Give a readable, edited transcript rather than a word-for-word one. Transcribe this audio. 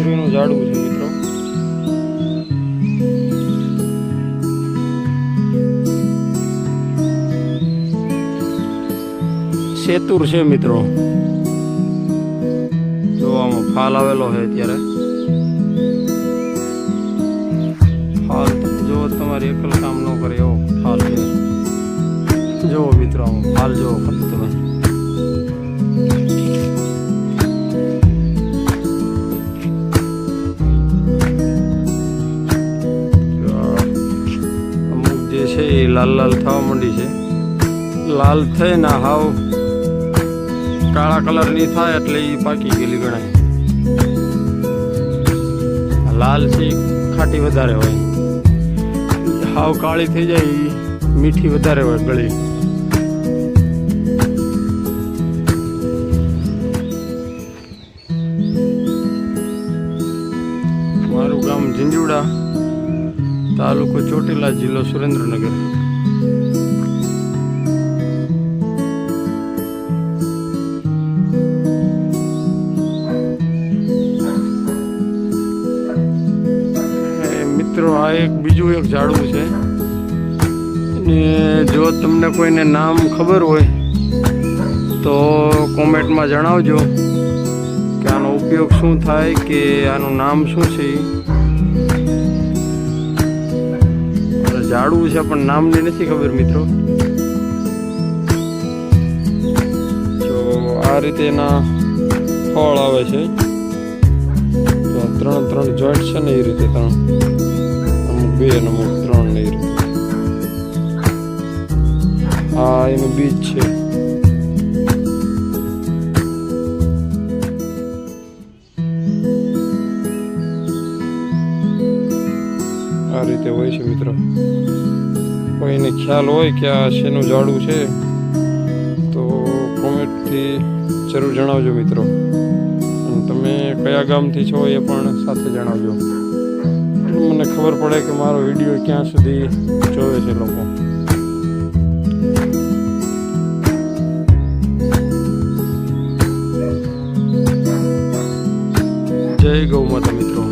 ખજૂરીનું ઝાડવું છે મિત્રો. સેતુર છે મિત્રો. જો આમાં ફાલ આવેલો છે અત્યારે. ફાલ જો તમારી એકલ કામ ન કરે એવો ફાલ છે. જુઓ મિત્રો આમાં ફાલ જુઓ ખાલી તમે. અમુક જે છે એ લાલ લાલ થવા માંડી છે. લાલ થઈને હાવ કાળા કલરની થાય એટલે એ પાકી ગયેલી ગણાય. લાલ છે ખાટી વધારે હોય, હાવ કાળી થઈ જાય મીઠી વધારે હોય ગળી. મારું ગામ ઝીંઝુડા, તાલુકો ચોટીલા, જિલ્લો સુરેન્દ્રનગર. મિત્રો આ એક બીજું એક ઝાડવું છે ને જો તમને કોઈને નામ ખબર હોય તો કોમેન્ટમાં જણાવજો કે આનો ઉપયોગ શું થાય કે આનું નામ શું છે. ઝાડવું છે પણ નામની નથી ખબર મિત્રો. તો આ રીતે એના ફળ આવે છે. તો 3 જોઈન્ટ છે ને એ રીતે 3, અમુક 2 અને અમુક 3 ને એ રીતે. આ એનું બીજ છે. આ રીતે હોય છે મિત્રો. કોઈને ખ્યાલ હોય કે આ શેનું ઝાડવું છે તો કોમેન્ટથી જરૂર જણાવજો મિત્રો. અને તમે કયા ગામથી છો એ પણ સાથે જણાવજો. મને ખબર પડે કે મારો વિડીયો ક્યાં સુધી જોવે છે લોકો. જય ગૌ માતા મિત્રો.